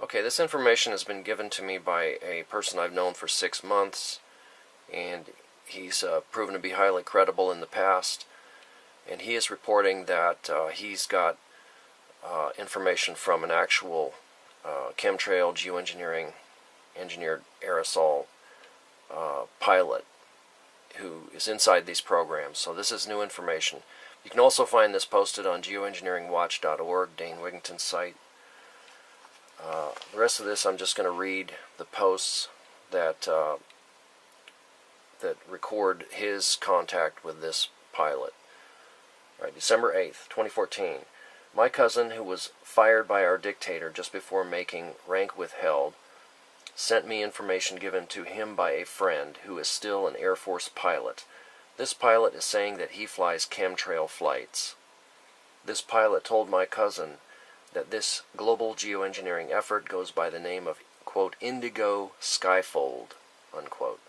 Okay, this information has been given to me by a person I've known for 6 months, and he's proven to be highly credible in the past, and he is reporting that he's got information from an actual chemtrail geoengineering engineered aerosol pilot who is inside these programs. So this is new information. You can also find this posted on geoengineeringwatch.org, Dane Wigington's site. The rest of this I'm just going to read the posts that that record his contact with this pilot. All right, December 8th, 2014. My cousin, who was fired by our dictator just before making rank withheld, sent me information given to him by a friend who is still an Air Force pilot. This pilot is saying that he flies chemtrail flights. This pilot told my cousin that this global geoengineering effort goes by the name of, quote, Indigo Skyfold, unquote.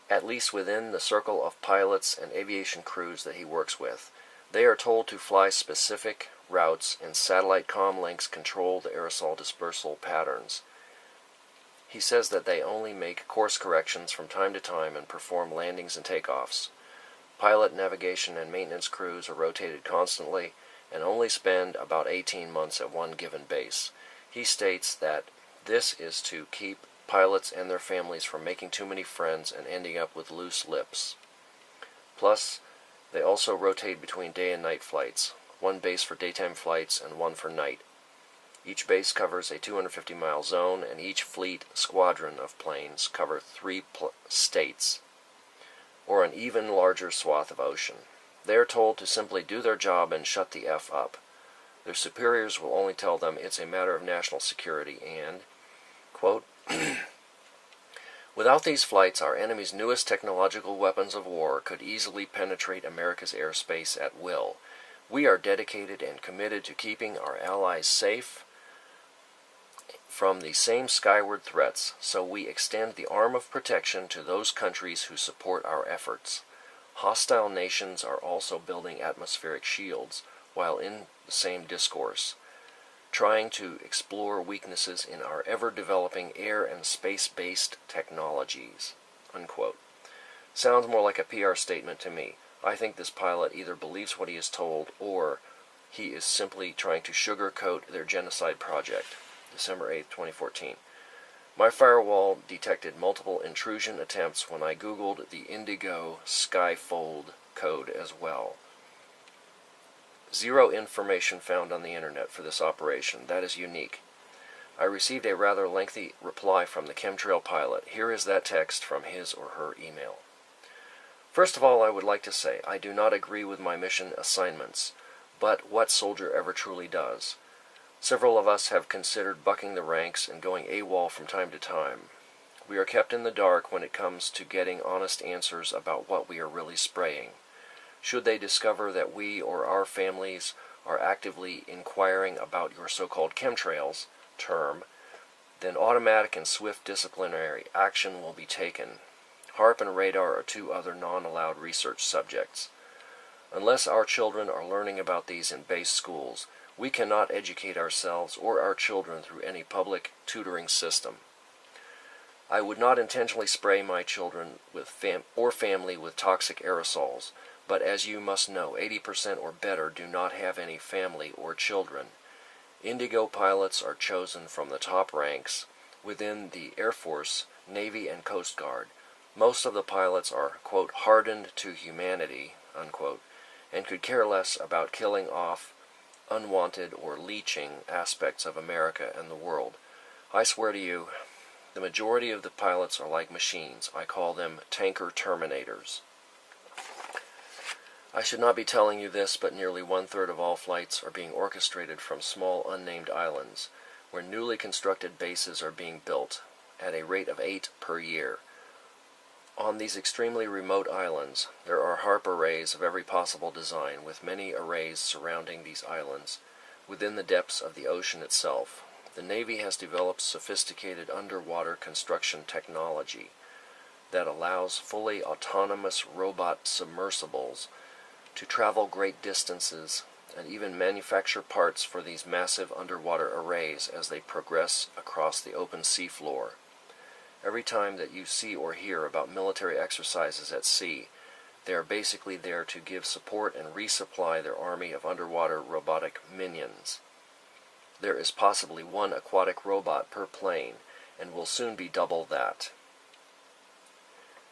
At least within the circle of pilots and aviation crews that he works with. They are told to fly specific routes, and satellite comm links control the aerosol dispersal patterns. He says that they only make course corrections from time to time and perform landings and takeoffs. Pilot, navigation, and maintenance crews are rotated constantly and only spend about 18 months at one given base. He states that this is to keep pilots and their families from making too many friends and ending up with loose lips. Plus, they also rotate between day and night flights, one base for daytime flights and one for night. Each base covers a 250-mile zone, and each fleet squadron of planes cover 3 states, or an even larger swath of ocean. They are told to simply do their job and shut the F up. Their superiors will only tell them it's a matter of national security and, quote, without these flights, our enemy's newest technological weapons of war could easily penetrate America's airspace at will. We are dedicated and committed to keeping our allies safe from the same skyward threats, so we extend the arm of protection to those countries who support our efforts. Hostile nations are also building atmospheric shields while in the same discourse, trying to explore weaknesses in our ever-developing air and space-based technologies, unquote. Sounds more like a PR statement to me. I think this pilot either believes what he is told or he is simply trying to sugarcoat their genocide project. December 8, 2014. My firewall detected multiple intrusion attempts when I Googled the Indigo Skyfold code as well. Zero information found on the internet for this operation. That is unique. I received a rather lengthy reply from the chemtrail pilot. Here is that text from his or her email. First of all, I would like to say I do not agree with my mission assignments, but what soldier ever truly does? Several of us have considered bucking the ranks and going AWOL from time to time. We are kept in the dark when it comes to getting honest answers about what we are really spraying. Should they discover that we or our families are actively inquiring about your so-called chemtrails term, then automatic and swift disciplinary action will be taken. HARP and radar are 2 other non-allowed research subjects. Unless our children are learning about these in base schools, we cannot educate ourselves or our children through any public tutoring system. I would not intentionally spray my children with family with toxic aerosols, but as you must know, 80% or better do not have any family or children. Indigo pilots are chosen from the top ranks within the Air Force, Navy, and Coast Guard. Most of the pilots are, quote, hardened to humanity, unquote, and could care less about killing off unwanted or leeching aspects of America and the world. I swear to you, the majority of the pilots are like machines. I call them tanker terminators. I should not be telling you this, but nearly 1/3 of all flights are being orchestrated from small unnamed islands, where newly constructed bases are being built, at a rate of 8 per year. On these extremely remote islands, there are HARP arrays of every possible design, with many arrays surrounding these islands, within the depths of the ocean itself. The Navy has developed sophisticated underwater construction technology that allows fully autonomous robot submersibles to travel great distances and even manufacture parts for these massive underwater arrays as they progress across the open seafloor. Every time that you see or hear about military exercises at sea, they are basically there to give support and resupply their army of underwater robotic minions. There is possibly one aquatic robot per plane, and will soon be double that.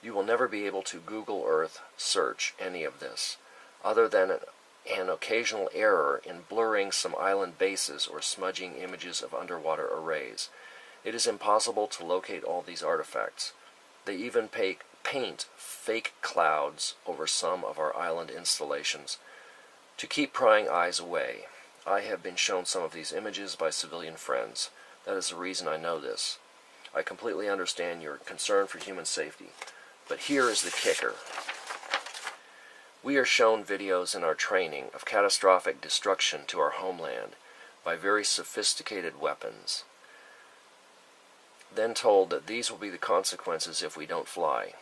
You will never be able to Google Earth search any of this, other than an occasional error in blurring some island bases or smudging images of underwater arrays. It is impossible to locate all these artifacts. They even paint fake clouds over some of our island installations to keep prying eyes away. I have been shown some of these images by civilian friends. That is the reason I know this. I completely understand your concern for human safety, but here is the kicker. We are shown videos in our training of catastrophic destruction to our homeland by very sophisticated weapons, then told that these will be the consequences if we don't fly.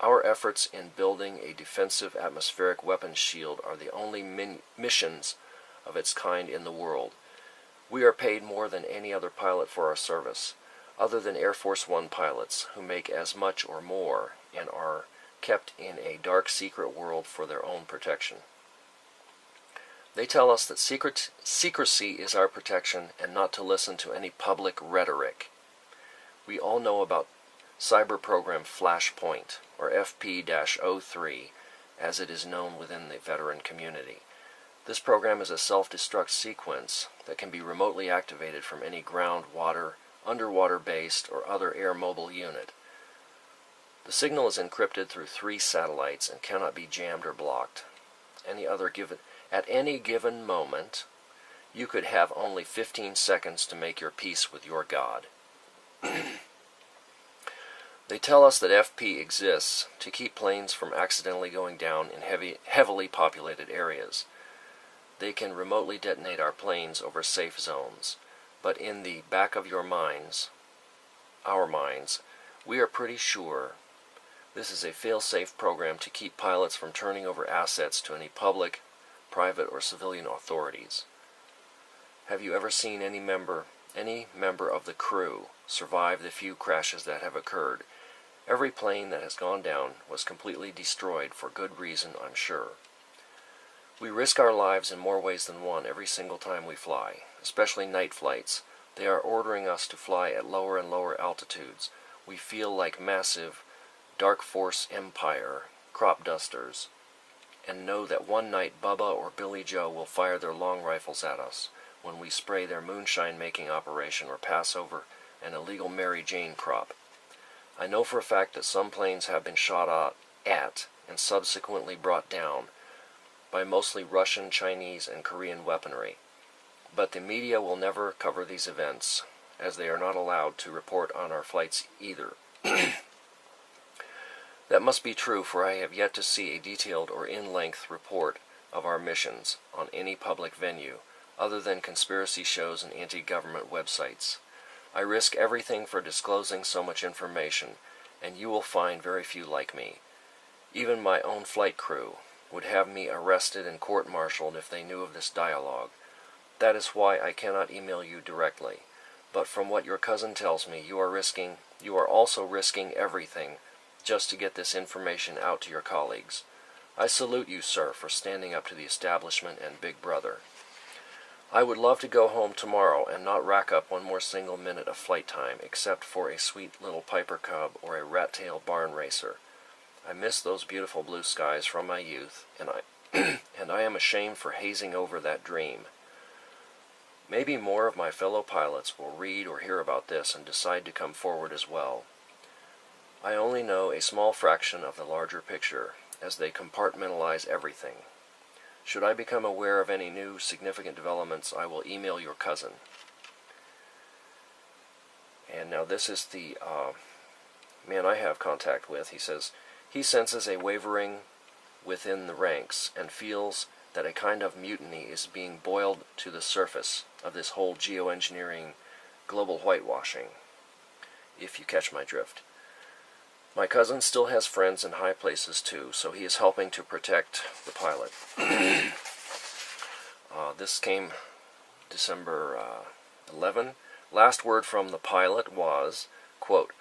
Our efforts in building a defensive atmospheric weapons shield are the only missions of its kind in the world. We are paid more than any other pilot for our service, other than Air Force One pilots, who make as much or more and are kept in a dark secret world for their own protection. They tell us that secrecy is our protection and not to listen to any public rhetoric. We all know about cyber program Flashpoint, or FP-03, as it is known within the veteran community. This program is a self-destruct sequence that can be remotely activated from any ground, water, underwater-based, or other air-mobile unit. The signal is encrypted through 3 satellites and cannot be jammed or blocked. At any given moment, you could have only 15 seconds to make your peace with your God. They tell us that FP exists to keep planes from accidentally going down in heavily populated areas. They can remotely detonate our planes over safe zones, but in the back of your minds, our minds, we are pretty sure this is a fail-safe program to keep pilots from turning over assets to any public, private, or civilian authorities. Have you ever seen any member of the crew survive the few crashes that have occurred? Every plane that has gone down was completely destroyed for good reason, I'm sure. We risk our lives in more ways than one every single time we fly, especially night flights. They are ordering us to fly at lower and lower altitudes. We feel like massive Dark Force Empire crop dusters, and know that one night Bubba or Billy Joe will fire their long rifles at us when we spray their moonshine-making operation or pass over an illegal Mary Jane crop. I know for a fact that some planes have been shot at and subsequently brought down by mostly Russian, Chinese, and Korean weaponry. But the media will never cover these events, as they are not allowed to report on our flights either. That must be true, for I have yet to see a detailed or in-length report of our missions on any public venue, other than conspiracy shows and anti-government websites. I risk everything for disclosing so much information, and you will find very few like me. Even my own flight crew would have me arrested and court-martialed if they knew of this dialogue. That is why I cannot email you directly. But from what your cousin tells me, you are also risking everything just to get this information out to your colleagues. I salute you, sir, for standing up to the establishment and Big Brother. I would love to go home tomorrow and not rack up one more single minute of flight time, except for a sweet little Piper Cub or a rat-tail barn racer. I miss those beautiful blue skies from my youth, and I am ashamed for hazing over that dream. Maybe more of my fellow pilots will read or hear about this and decide to come forward as well. I only know a small fraction of the larger picture, as they compartmentalize everything. Should I become aware of any new significant developments, I will email your cousin. And now this is the man I have contact with. He says he senses a wavering within the ranks and feels that a kind of mutiny is being boiled to the surface of this whole geoengineering global whitewashing, if you catch my drift. My cousin still has friends in high places too, so he is helping to protect the pilot. This came December 11. Last word from the pilot was, quote,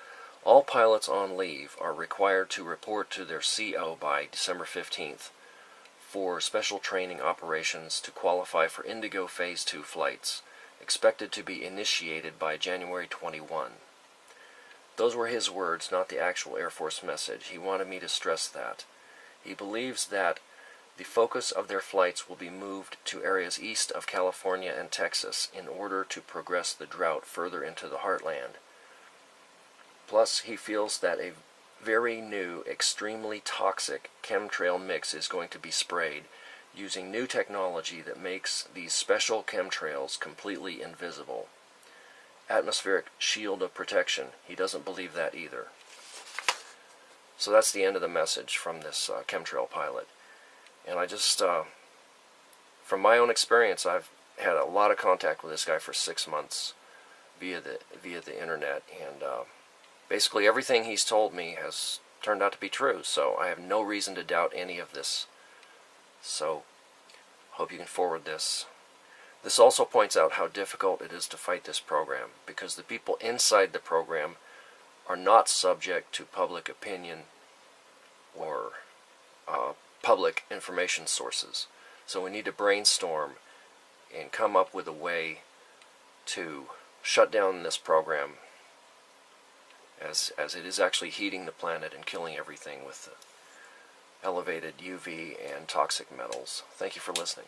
all pilots on leave are required to report to their CO by December 15th for special training operations to qualify for Indigo Phase 2 flights, expected to be initiated by January 21. Those were his words, not the actual Air Force message. He wanted me to stress that. He believes that the focus of their flights will be moved to areas east of California and Texas in order to progress the drought further into the heartland. Plus, he feels that a very new, extremely toxic chemtrail mix is going to be sprayed using new technology that makes these special chemtrails completely invisible. Atmospheric shield of protection. He doesn't believe that either. So that's the end of the message from this chemtrail pilot. And I just, from my own experience, I've had a lot of contact with this guy for 6 months via the internet, and basically everything he's told me has turned out to be true, so I have no reason to doubt any of this. So, hope you can forward this. This also points out how difficult it is to fight this program, because the people inside the program are not subject to public opinion or public information sources. So we need to brainstorm and come up with a way to shut down this program, as it is actually heating the planet and killing everything with elevated UV and toxic metals. Thank you for listening.